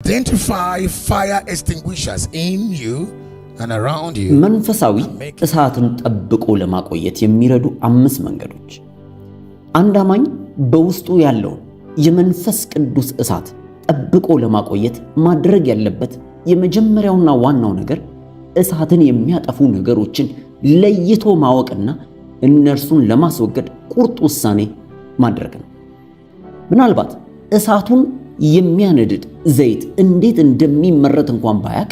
Identify fire extinguishers in you and around you. መንፈሳዊ እሳትን ጠብቆ ለማቆየት የሚረዱ 5 መንገዶች። አንድ አማኝ በውስጡ ያለውን የመንፈስ ቅዱስ እሳት ጠብቆ ለማቆየት ማድረግ ያለበት የመጀመሪያውና ዋናው ነገር እሳትን የሚያጠፉ ነገሮችን ለይቶ ማወቅና እነርሱን ለማስወገድ ቁርጥ ውሳኔ ማድረግ ነው። ምናልባት እሳቱን የሚያነድድ ዘይት እንዴት እንደሚመረት እንኳን ባያቅ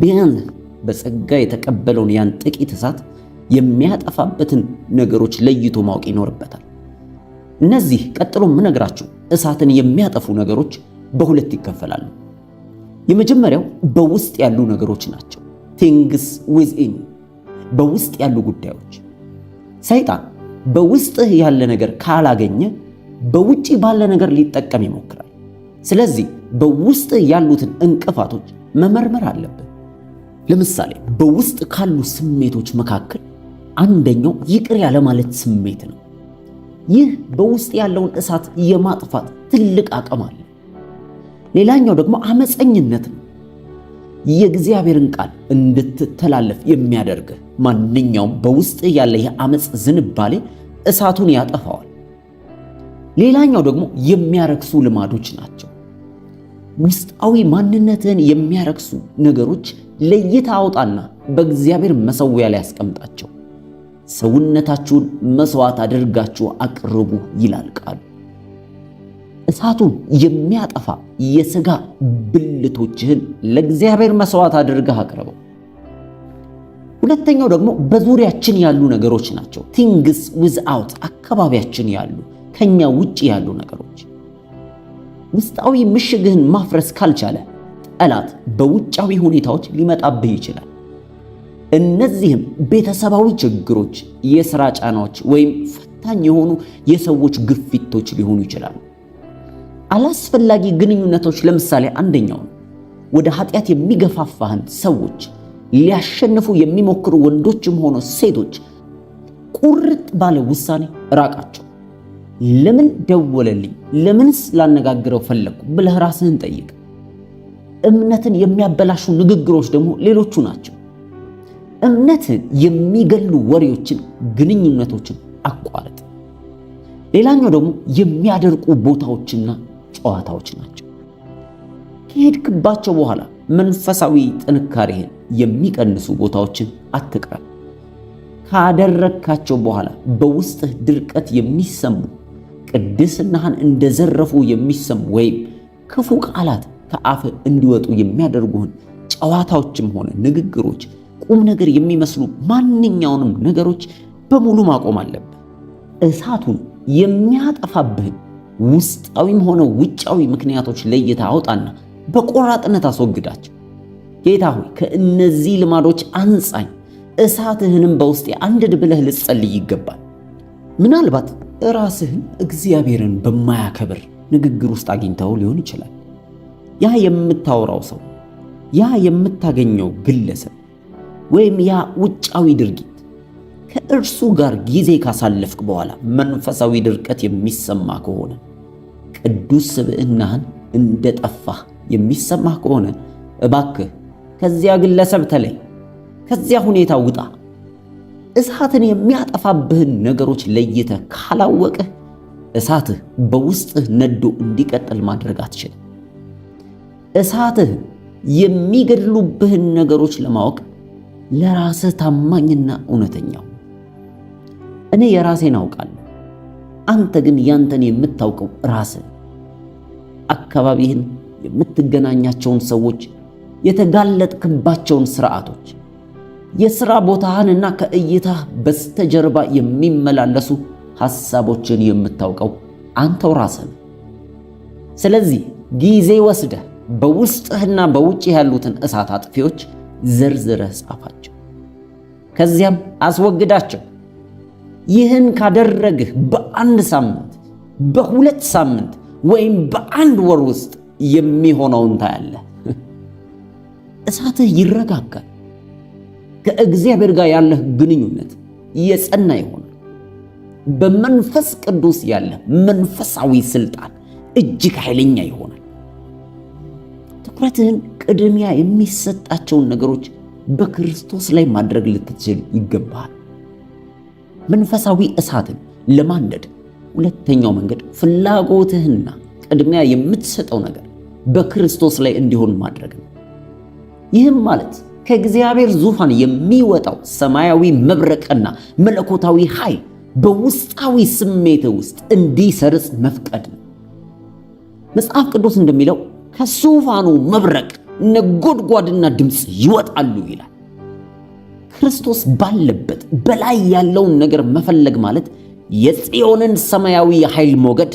ቢያንስ በጸጋ የተቀበለውን ያን ጥቂት እሳት የሚያጠፋበትን ነገሮች ለይቶ ማወቅ ይኖርበታል። እነዚህ ቀጥሎ የምነግራችሁ እሳትን የሚያጠፉ ነገሮች በሁለት ይከፈላሉ። የመጀመሪያው በውስጥ ያሉ ነገሮች ናቸው። things within፣ በውስጥ ያሉ ጉዳዮች። ሰይጣን በውስጥህ ያለ ነገር ካላገኘ በውጪ ባለ ነገር ሊጠቀም ይሞክራል። ስለዚህ በውስጥ ያሉትን እንቅፋቶች መመርመር አለብን። ለምሳሌ በውስጥ ካሉ ስሜቶች መካከል አንደኛው ይቅር ያለ ማለት ስሜት ነው። ይህ በውስጥ ያለውን እሳት የማጥፋት ትልቅ አቅም አለ። ሌላኛው ደግሞ አመፀኝነት ነው። የእግዚአብሔርን ቃል እንድትተላለፍ የሚያደርግህ ማንኛውም በውስጥ ያለ የአመፅ ዝንባሌ እሳቱን ያጠፋዋል። ሌላኛው ደግሞ የሚያረክሱ ልማዶች ናቸው። ውስጣዊ ማንነትን የሚያረክሱ ነገሮች ለይታ አውጣና በእግዚአብሔር መሠዊያ ላይ አስቀምጣቸው። ሰውነታችሁን መስዋዕት አድርጋችሁ አቅርቡ ይላል ቃሉ። እሳቱን የሚያጠፋ የሥጋ ብልቶችህን ለእግዚአብሔር መስዋዕት አድርገህ አቅርበው። ሁለተኛው ደግሞ በዙሪያችን ያሉ ነገሮች ናቸው። things without፣ አካባቢያችን ያሉ ከኛ ውጪ ያሉ ነገሮች። ውስጣዊ ምሽግህን ማፍረስ ካልቻለ ጠላት በውጫዊ ሁኔታዎች ሊመጣብህ ይችላል። እነዚህም ቤተሰባዊ ችግሮች፣ የሥራ ጫናዎች ወይም ፈታኝ የሆኑ የሰዎች ግፊቶች ሊሆኑ ይችላሉ። አላስፈላጊ ግንኙነቶች ለምሳሌ አንደኛው ነው። ወደ ኃጢአት የሚገፋፋህን ሰዎች ሊያሸንፉ የሚሞክሩ ወንዶችም ሆነ ሴቶች ቁርጥ ባለ ውሳኔ ራቃቸው። ለምን ደወለልኝ? ለምንስ ላነጋግረው ፈለግኩ ብለህ ራስህን ጠይቅ። እምነትን የሚያበላሹ ንግግሮች ደግሞ ሌሎቹ ናቸው። እምነትን የሚገሉ ወሬዎችን፣ ግንኙነቶችን አቋርጥ። ሌላኛው ደግሞ የሚያደርቁ ቦታዎችና ጨዋታዎች ናቸው። ከሄድክባቸው በኋላ መንፈሳዊ ጥንካሬህን የሚቀንሱ ቦታዎችን አትቅረብ። ካደረካቸው በኋላ በውስጥህ ድርቀት የሚሰሙ ቅድስናህን እንደዘረፉ የሚሰሙ ወይም ክፉ ቃላት ከአፍ እንዲወጡ የሚያደርጉህን ጨዋታዎችም ሆነ ንግግሮች፣ ቁም ነገር የሚመስሉ ማንኛውንም ነገሮች በሙሉ ማቆም አለብህ። እሳቱን የሚያጠፋብህን ውስጣዊም ሆነ ውጫዊ ምክንያቶች ለይታ አውጣና በቆራጥነት አስወግዳቸው። ጌታ ሆይ ከእነዚህ ልማዶች አንጻኝ፣ እሳትህንም በውስጤ አንድድ ብለህ ልትጸልይ ይገባል። ምናልባት ራስህን እግዚአብሔርን በማያከብር ንግግር ውስጥ አግኝተው ሊሆን ይችላል። ያ የምታወራው ሰው፣ ያ የምታገኘው ግለሰብ ወይም ያ ውጫዊ ድርጊት ከእርሱ ጋር ጊዜ ካሳለፍክ በኋላ መንፈሳዊ ድርቀት የሚሰማ ከሆነ፣ ቅዱስ ስብዕናህን እንደጠፋህ የሚሰማህ ከሆነ እባክህ ከዚያ ግለሰብ ተለይ፣ ከዚያ ሁኔታ ውጣ። እሳትን የሚያጠፋብህን ነገሮች ለይተህ ካላወቅህ እሳትህ በውስጥህ ነዶ እንዲቀጥል ማድረግ አትችልም። እሳትህ የሚገድሉብህን ነገሮች ለማወቅ ለራስህ ታማኝና እውነተኛው። እኔ የራሴን አውቃለሁ፣ አንተ ግን ያንተን የምታውቀው ራስህ። አካባቢህን፣ የምትገናኛቸውን ሰዎች፣ የተጋለጥክባቸውን ስርዓቶች፣ የሥራ ቦታህንና ከእይታህ በስተጀርባ የሚመላለሱ ሐሳቦችን የምታውቀው አንተው ራስህ። ስለዚህ ጊዜ ወስደህ በውስጥህና በውጭ ያሉትን እሳት አጥፊዎች ዘርዝረህ ጻፋቸው፣ ከዚያም አስወግዳቸው። ይህን ካደረግህ በአንድ ሳምንት፣ በ2 ሳምንት ወይም በ1 ወር ውስጥ የሚሆነውን ታያለህ። እሳትህ ይረጋጋል። ከእግዚአብሔር ጋር ያለህ ግንኙነት የጸና ይሆናል። በመንፈስ ቅዱስ ያለ መንፈሳዊ ስልጣን እጅግ ኃይለኛ ይሆናል። ትኩረትህን ቅድሚያ የሚሰጣቸውን ነገሮች በክርስቶስ ላይ ማድረግ ልትችል ይገባል። መንፈሳዊ እሳትን ለማንደድ ሁለተኛው መንገድ ፍላጎትህና ቅድሚያ የምትሰጠው ነገር በክርስቶስ ላይ እንዲሆን ማድረግ ነው። ይህም ማለት ከእግዚአብሔር ዙፋን የሚወጣው ሰማያዊ መብረቅና መለኮታዊ ኃይል በውስጣዊ ስሜት ውስጥ እንዲሰርጽ መፍቀድ ነው። መጽሐፍ ቅዱስ እንደሚለው ከዙፋኑ መብረቅ ነጎድጓድና ድምፅ ይወጣሉ ይላል። ክርስቶስ ባለበት በላይ ያለውን ነገር መፈለግ ማለት የጽዮንን ሰማያዊ ኃይል ሞገድ፣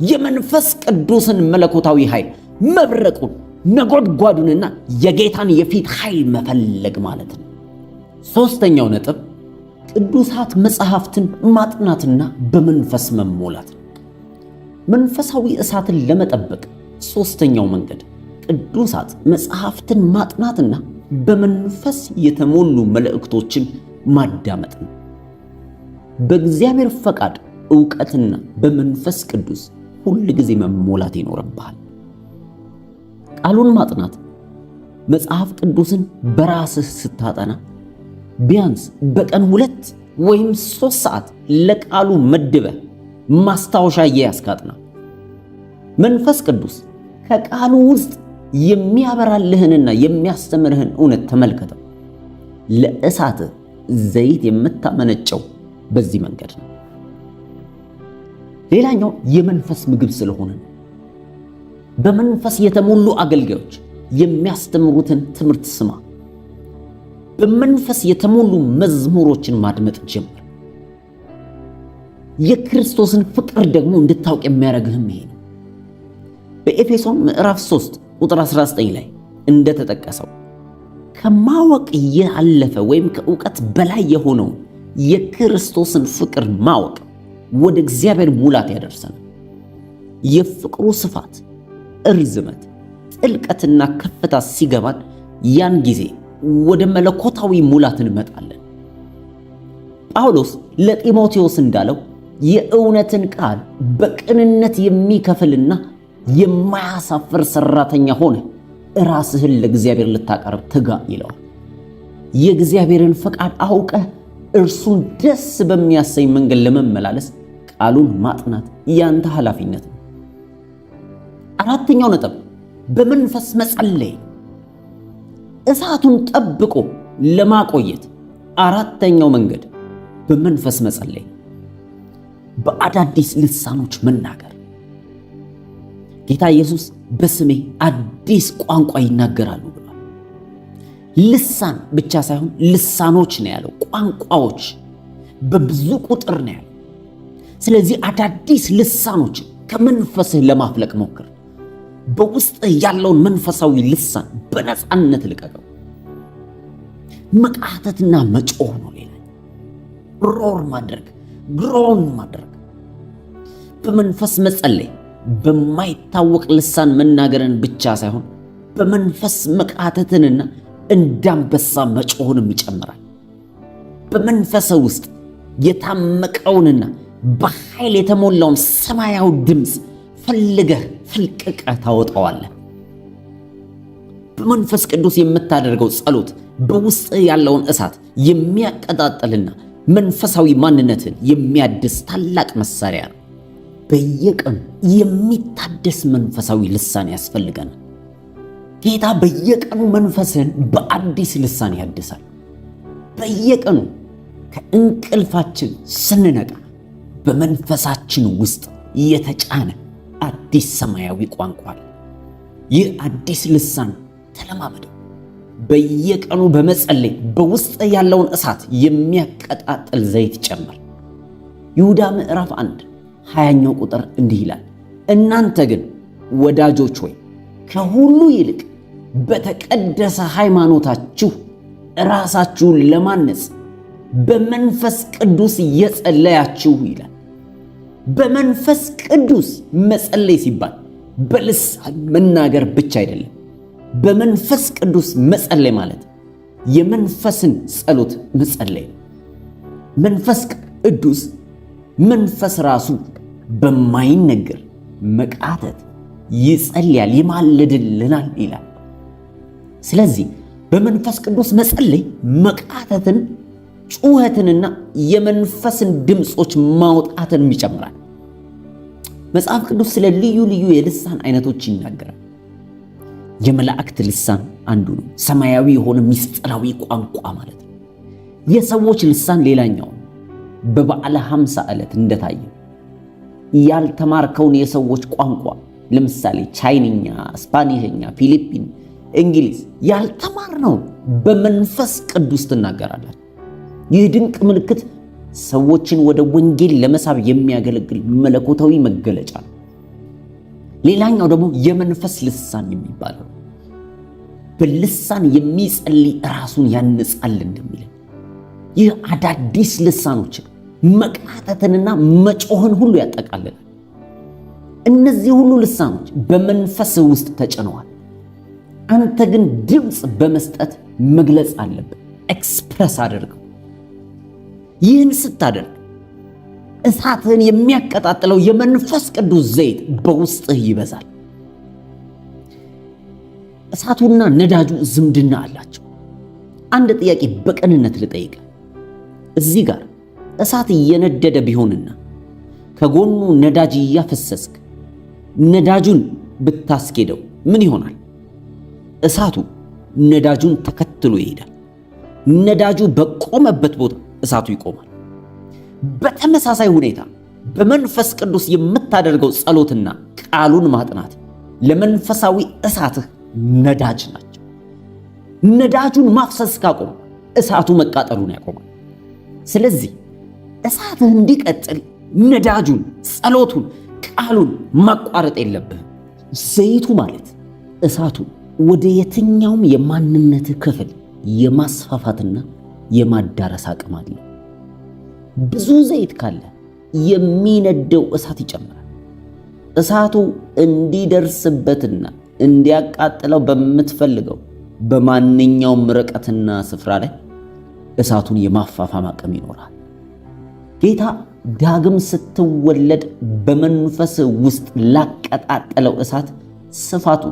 የመንፈስ ቅዱስን መለኮታዊ ኃይል፣ መብረቁን፣ ነጎድጓዱንና የጌታን የፊት ኃይል መፈለግ ማለት ነው። ሦስተኛው ነጥብ ቅዱሳት መጽሐፍትን ማጥናትና በመንፈስ መሞላት ነው። መንፈሳዊ እሳትን ለመጠበቅ ሦስተኛው መንገድ ቅዱሳት መጽሐፍትን ማጥናትና በመንፈስ የተሞሉ መልእክቶችን ማዳመጥ ነው። በእግዚአብሔር ፈቃድ ዕውቀትና በመንፈስ ቅዱስ ሁል ጊዜ መሞላት ይኖርብሃል። ቃሉን ማጥናት መጽሐፍ ቅዱስን በራስህ ስታጠና ቢያንስ በቀን 2 ወይም 3 ሰዓት ለቃሉ መድበህ ማስታወሻ እያስካጥና መንፈስ ቅዱስ ከቃሉ ውስጥ የሚያበራልህንና የሚያስተምርህን እውነት ተመልከተው። ለእሳትህ ዘይት የምታመነጨው በዚህ መንገድ ነው። ሌላኛው የመንፈስ ምግብ ስለሆነ ነው። በመንፈስ የተሞሉ አገልጋዮች የሚያስተምሩትን ትምህርት ስማ። በመንፈስ የተሞሉ መዝሙሮችን ማድመጥ ጀምር። የክርስቶስን ፍቅር ደግሞ እንድታውቅ የሚያደርግህም ይሄ ነው። በኤፌሶን ምዕራፍ 3 ቁጥር 19 ላይ እንደተጠቀሰው ከማወቅ ያለፈ ወይም ከእውቀት በላይ የሆነውን የክርስቶስን ፍቅር ማወቅ ወደ እግዚአብሔር ሙላት ያደርሰናል። የፍቅሩ ስፋት፣ እርዝመት፣ ጥልቀትና ከፍታ ሲገባን ያን ጊዜ ወደ መለኮታዊ ሙላት እንመጣለን። ጳውሎስ ለጢሞቴዎስ እንዳለው የእውነትን ቃል በቅንነት የሚከፍልና የማያሳፍር ሰራተኛ ሆነ ራስህን ለእግዚአብሔር ልታቀርብ ትጋ ይለዋል። የእግዚአብሔርን ፈቃድ አውቀህ እርሱን ደስ በሚያሰኝ መንገድ ለመመላለስ ቃሉን ማጥናት ያንተ ኃላፊነት ነው። አራተኛው ነጥብ በመንፈስ መጸለይ። እሳቱን ጠብቆ ለማቆየት አራተኛው መንገድ በመንፈስ መጸለይ፣ በአዳዲስ ልሳኖች መናገር። ጌታ ኢየሱስ በስሜ አዲስ ቋንቋ ይናገራሉ ብሏል። ልሳን ብቻ ሳይሆን ልሳኖች ነው ያለው፣ ቋንቋዎች በብዙ ቁጥር ነው ያለው። ስለዚህ አዳዲስ ልሳኖች ከመንፈስህ ለማፍለቅ ሞክር። በውስጥ ያለውን መንፈሳዊ ልሳን በነፃነት ልቀቀው። መቃተትና መጮህ ነው ሌላ። ሮር ማድረግ፣ ግሮን ማድረግ። በመንፈስ መጸለይ በማይታወቅ ልሳን መናገርን ብቻ ሳይሆን በመንፈስ መቃተትንና እንዳንበሳ መጮህንም ይጨምራል። በመንፈስ ውስጥ የታመቀውንና በኃይል የተሞላውን ሰማያዊ ድምፅ ፈልገህ ፍልቅቀህ ታወጣዋለህ። በመንፈስ ቅዱስ የምታደርገው ጸሎት በውስጥ ያለውን እሳት የሚያቀጣጥልና መንፈሳዊ ማንነትን የሚያድስ ታላቅ መሳሪያ ነው። በየቀኑ የሚታደስ መንፈሳዊ ልሳን ያስፈልገናል። ጌታ በየቀኑ መንፈስን በአዲስ ልሳን ያድሳል። በየቀኑ ከእንቅልፋችን ስንነቃ በመንፈሳችን ውስጥ የተጫነ አዲስ ሰማያዊ ቋንቋ አለ። ይህ አዲስ ልሳን ተለማመደው። በየቀኑ በመጸለይ በውስጥ ያለውን እሳት የሚያቀጣጥል ዘይት ጨምር። ይሁዳ ምዕራፍ 1 20ኛው ቁጥር እንዲህ ይላል፣ እናንተ ግን ወዳጆች ሆይ ከሁሉ ይልቅ በተቀደሰ ሃይማኖታችሁ ራሳችሁን ለማነጽ በመንፈስ ቅዱስ እየጸለያችሁ ይላል። በመንፈስ ቅዱስ መጸለይ ሲባል በልሳን መናገር ብቻ አይደለም። በመንፈስ ቅዱስ መጸለይ ማለት የመንፈስን ጸሎት መጸለይ ነው። መንፈስ ቅዱስ መንፈስ ራሱ በማይነገር መቃተት ይጸልያል፣ ይማልድልናል ይላል ስለዚህ በመንፈስ ቅዱስ መጸለይ መቃተትን፣ ጩኸትንና የመንፈስን ድምጾች ማውጣትን ይጨምራል። መጽሐፍ ቅዱስ ስለ ልዩ ልዩ የልሳን አይነቶች ይናገራል። የመላእክት ልሳን አንዱ ነው። ሰማያዊ የሆነ ምስጢራዊ ቋንቋ ማለት ነው። የሰዎች ልሳን ሌላኛው በበዓለ 50 ዕለት እንደታየው ያልተማርከውን የሰዎች ቋንቋ ለምሳሌ ቻይንኛ፣ ስፓኒሽኛ፣ ፊሊፒን፣ እንግሊዝ ያልተማርነው በመንፈስ ቅዱስ ትናገራላችሁ። ይህ ድንቅ ምልክት ሰዎችን ወደ ወንጌል ለመሳብ የሚያገለግል መለኮታዊ መገለጫ ነው። ሌላኛው ደግሞ የመንፈስ ልሳን የሚባለው በልሳን የሚጸልይ ራሱን ያንጻል እንደሚል ይህ አዳዲስ ልሳኖችን መቃተትንና መጮህን ሁሉ ያጠቃልላል። እነዚህ ሁሉ ልሳኖች በመንፈስ ውስጥ ተጭነዋል። አንተ ግን ድምፅ በመስጠት መግለጽ አለብን። ኤክስፕረስ አድርገው። ይህን ስታደርግ እሳትህን የሚያቀጣጥለው የመንፈስ ቅዱስ ዘይት በውስጥህ ይበዛል። እሳቱና ነዳጁ ዝምድና አላቸው። አንድ ጥያቄ በቅንነት ልጠይቅ። እዚህ ጋር እሳት እየነደደ ቢሆንና ከጎኑ ነዳጅ እያፈሰስክ ነዳጁን ብታስኬደው ምን ይሆናል? እሳቱ ነዳጁን ተከትሎ ይሄዳል። ነዳጁ በቆመበት ቦታ እሳቱ ይቆማል። በተመሳሳይ ሁኔታ በመንፈስ ቅዱስ የምታደርገው ጸሎትና ቃሉን ማጥናት ለመንፈሳዊ እሳትህ ነዳጅ ናቸው። ነዳጁን ማፍሰስ ካቆም እሳቱ መቃጠሉን ያቆማል። ስለዚህ እሳትህ እንዲቀጥል ነዳጁን፣ ጸሎቱን፣ ቃሉን ማቋረጥ የለብህም። ዘይቱ ማለት እሳቱን ወደ የትኛውም የማንነትህ ክፍል የማስፋፋትና የማዳረስ አቅም አለው። ብዙ ዘይት ካለ የሚነደው እሳት ይጨምራል። እሳቱ እንዲደርስበትና እንዲያቃጥለው በምትፈልገው በማንኛውም ርቀትና ስፍራ ላይ እሳቱን የማፋፋም አቅም ይኖራል። ጌታ ዳግም ስትወለድ በመንፈስ ውስጥ ላቀጣጠለው እሳት ስፋቱ፣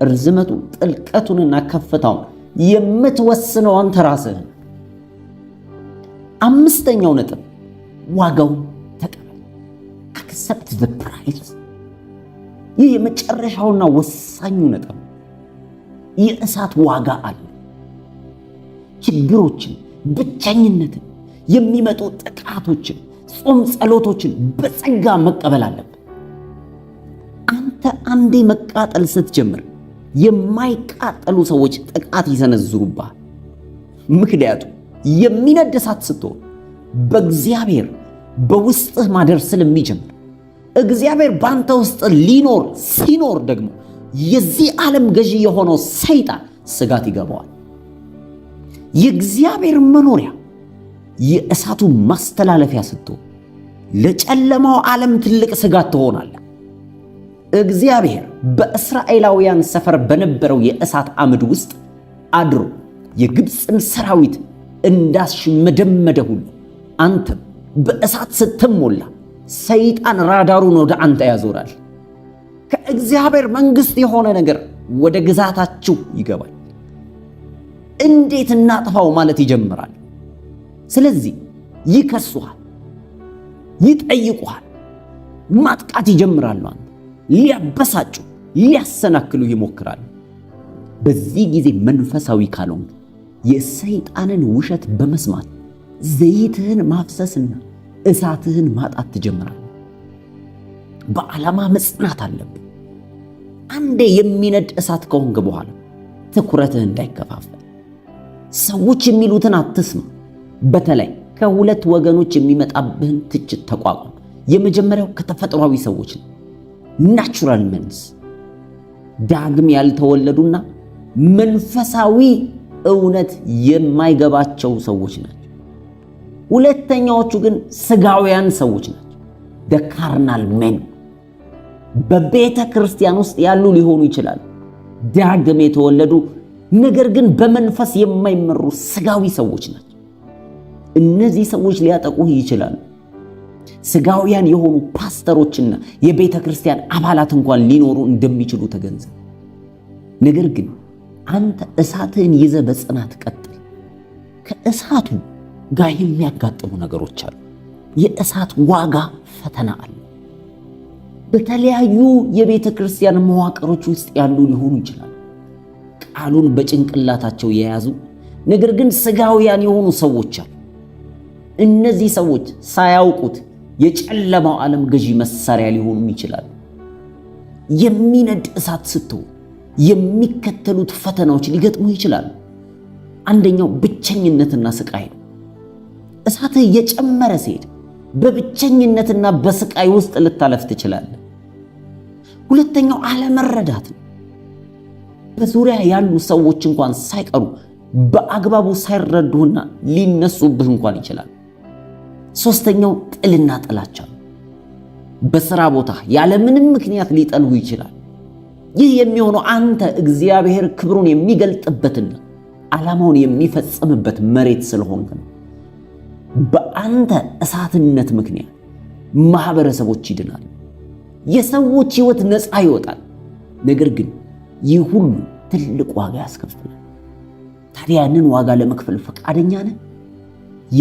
ርዝመቱ፣ ጥልቀቱንና ከፍታውን የምትወስነው አንተ ራስህ። አምስተኛው ነጥብ ዋጋውን ተቀበል። አክሰፕት ዘ ፕራይስ። ይህ የመጨረሻውና ወሳኙ ነጥብ። የእሳት ዋጋ አለ። ችግሮችን፣ ብቸኝነትን፣ የሚመጡ ጥቃቶችን፣ ጾም ጸሎቶችን በጸጋ መቀበል አለብን። አንተ አንዴ መቃጠል ስትጀምር የማይቃጠሉ ሰዎች ጥቃት ይሰነዝሩብሃል። ምክንያቱም የሚነድ እሳት ስትሆን በእግዚአብሔር በውስጥህ ማደር ስለሚጀምር እግዚአብሔር ባንተ ውስጥ ሲኖር ደግሞ የዚህ ዓለም ገዢ የሆነው ሰይጣን ስጋት ይገባዋል። የእግዚአብሔር መኖሪያ የእሳቱ ማስተላለፊያ ስትሆን ለጨለማው ዓለም ትልቅ ስጋት ትሆናለህ። እግዚአብሔር በእስራኤላውያን ሰፈር በነበረው የእሳት አምድ ውስጥ አድሮ የግብፅን ሰራዊት እንዳሽመደመደ ሁሉ አንተም በእሳት ስትሞላ ሰይጣን ራዳሩን ወደ አንተ ያዞራል። ከእግዚአብሔር መንግሥት የሆነ ነገር ወደ ግዛታችሁ ይገባል። እንዴት እናጥፋው ማለት ይጀምራል። ስለዚህ ይከሱሃል፣ ይጠይቁሃል፣ ማጥቃት ይጀምራሉ። አንተ ሊያበሳጩ፣ ሊያሰናክሉ ይሞክራሉ። በዚህ ጊዜ መንፈሳዊ ካልሆንክ የሰይጣንን ውሸት በመስማት ዘይትህን ማፍሰስና እሳትህን ማጣት ትጀምራለህ። በዓላማ መጽናት አለብህ። አንዴ የሚነድ እሳት ከሆንክ በኋላ ትኩረትህ እንዳይከፋፈል ሰዎች የሚሉትን አትስማ። በተለይ ከሁለት ወገኖች የሚመጣብህን ትችት ተቋቋም። የመጀመሪያው ከተፈጥሯዊ ሰዎች ነው። ናቹራል መንስ ዳግም ያልተወለዱና መንፈሳዊ እውነት የማይገባቸው ሰዎች ናቸው። ሁለተኛዎቹ ግን ስጋውያን ሰዎች ናቸው። ካርናል ሜን በቤተ ክርስቲያን ውስጥ ያሉ ሊሆኑ ይችላሉ። ዳግም የተወለዱ ነገር ግን በመንፈስ የማይመሩ ስጋዊ ሰዎች ናቸው። እነዚህ ሰዎች ሊያጠቁህ ይችላሉ። ስጋውያን የሆኑ ፓስተሮችና የቤተ ክርስቲያን አባላት እንኳን ሊኖሩ እንደሚችሉ ተገንዘብ። ነገር ግን አንተ እሳትህን ይዘህ በጽናት ቀጥል። ከእሳቱ ጋር የሚያጋጥሙ ነገሮች አሉ። የእሳት ዋጋ ፈተና አለ። በተለያዩ የቤተ ክርስቲያን መዋቅሮች ውስጥ ያሉ ሊሆኑ ይችላሉ። ቃሉን በጭንቅላታቸው የያዙ ነገር ግን ስጋውያን የሆኑ ሰዎች አሉ። እነዚህ ሰዎች ሳያውቁት የጨለማው ዓለም ገዢ መሳሪያ ሊሆኑ ይችላሉ። የሚነድ እሳት ስትሆን የሚከተሉት ፈተናዎች ሊገጥሙ ይችላሉ። አንደኛው ብቸኝነትና ስቃይ ነው። እሳትህ እየጨመረ ሲሄድ በብቸኝነትና በስቃይ ውስጥ ልታለፍ ትችላለህ። ሁለተኛው አለመረዳት ነው። በዙሪያ ያሉ ሰዎች እንኳን ሳይቀሩ በአግባቡ ሳይረዱህና ሊነሱብህ እንኳን ይችላል። ሶስተኛው ጥልና ጥላቻ ነው። በሥራ ቦታ ያለምንም ምክንያት ሊጠሉህ ይችላል። ይህ የሚሆነው አንተ እግዚአብሔር ክብሩን የሚገልጥበትና ዓላማውን የሚፈጽምበት መሬት ስለሆንክ ነው። በአንተ እሳትነት ምክንያት ማህበረሰቦች ይድናሉ። የሰዎች ሕይወት ነፃ ይወጣል። ነገር ግን ይህ ሁሉ ትልቅ ዋጋ ያስከፍላል። ታዲያ ያንን ዋጋ ለመክፈል ፈቃደኛ ነህ?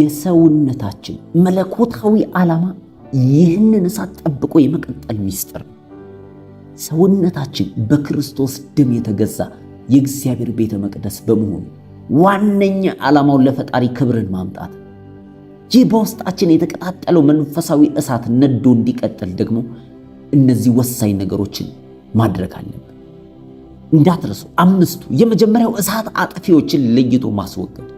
የሰውነታችን መለኮታዊ ዓላማ ይህንን እሳት ጠብቆ የመቀጠል ሚስጥር ነው። ሰውነታችን በክርስቶስ ደም የተገዛ የእግዚአብሔር ቤተ መቅደስ በመሆኑ ዋነኛ ዓላማውን ለፈጣሪ ክብርን ማምጣት። ይህ በውስጣችን የተቀጣጠለው መንፈሳዊ እሳት ነዶ እንዲቀጥል ደግሞ እነዚህ ወሳኝ ነገሮችን ማድረግ አለብን። እንዳትረሱ። 5ቱ የመጀመሪያው እሳት አጥፊዎችን ለይቶ ማስወገድ።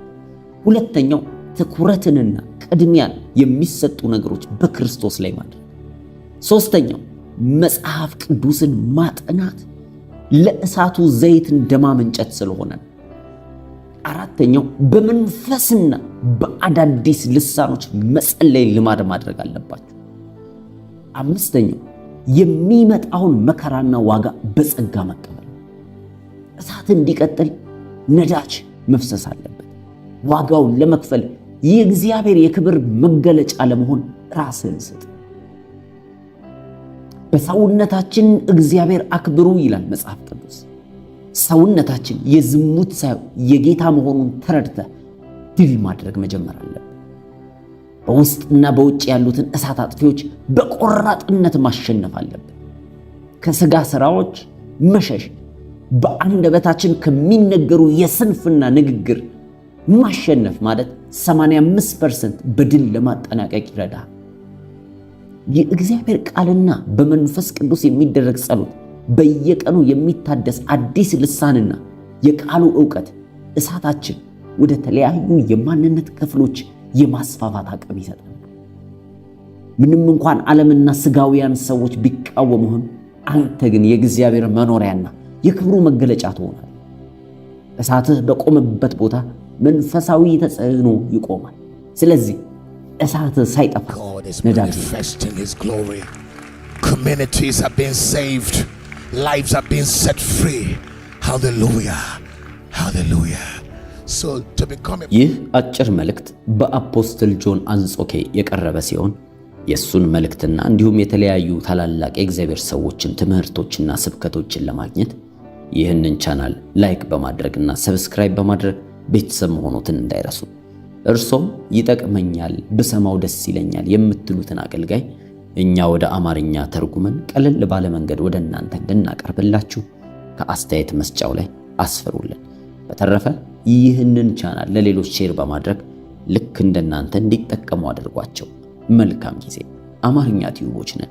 ሁለተኛው ትኩረትንና ቅድሚያን የሚሰጡ ነገሮች በክርስቶስ ላይ ማድረግ። ሶስተኛው መጽሐፍ ቅዱስን ማጥናት ለእሳቱ ዘይት እንደማመንጨት ስለሆነ። አራተኛው በመንፈስና በአዳዲስ ልሳኖች መጸለይ ልማድ ማድረግ አለባችሁ። አምስተኛው የሚመጣውን መከራና ዋጋ በጸጋ መቀበል። እሳት እንዲቀጥል ነዳጅ መፍሰስ አለበት። ዋጋውን ለመክፈል የእግዚአብሔር የክብር መገለጫ ለመሆን ራስህን ስጥ። በሰውነታችን እግዚአብሔር አክብሩ ይላል መጽሐፍ ቅዱስ። ሰውነታችን የዝሙት ሳይሆን የጌታ መሆኑን ተረድተህ ድል ማድረግ መጀመር አለብን። በውስጥና በውጭ ያሉትን እሳት አጥፊዎች በቆራጥነት ማሸነፍ አለብን። ከሥጋ ሥራዎች መሸሽ፣ በአንደበታችን ከሚነገሩ የስንፍና ንግግር ማሸነፍ ማለት 85% በድል ለማጠናቀቅ ይረዳል። የእግዚአብሔር ቃልና በመንፈስ ቅዱስ የሚደረግ ጸሎት፣ በየቀኑ የሚታደስ አዲስ ልሳንና የቃሉ ዕውቀት እሳታችን ወደ ተለያዩ የማንነት ክፍሎች የማስፋፋት አቅም ይሰጣል። ምንም እንኳን ዓለምና ስጋውያን ሰዎች ቢቃወሙህም አንተ ግን የእግዚአብሔር መኖሪያና የክብሩ መገለጫ ትሆናለህ። እሳትህ በቆመበት ቦታ መንፈሳዊ ተጽዕኖ ይቆማል። ስለዚህ እሳትህ ሳይጠፋ ነዳጅ communities are being saved, lives are being set free. Hallelujah, hallelujah. So to become ይህ አጭር መልእክት በአፖስትል ጆን አንጾኬ የቀረበ ሲሆን የሱን መልእክትና እንዲሁም የተለያዩ ታላላቅ የእግዚአብሔር ሰዎችን ትምህርቶችና ስብከቶችን ለማግኘት ይህንን ቻናል ላይክ በማድረግና ሰብስክራይብ በማድረግ ቤተሰብ መሆኑን እንዳይረሱ። እርሶም ይጠቅመኛል፣ ብሰማው ደስ ይለኛል የምትሉትን አገልጋይ እኛ ወደ አማርኛ ተርጉመን ቀለል ባለ መንገድ ወደ እናንተ እንድናቀርብላችሁ ከአስተያየት መስጫው ላይ አስፍሩልን። በተረፈ ይህንን ቻናል ለሌሎች ሼር በማድረግ ልክ እንደናንተ እንዲጠቀሙ አድርጓቸው። መልካም ጊዜ። አማርኛ ቲዩቦች ነን።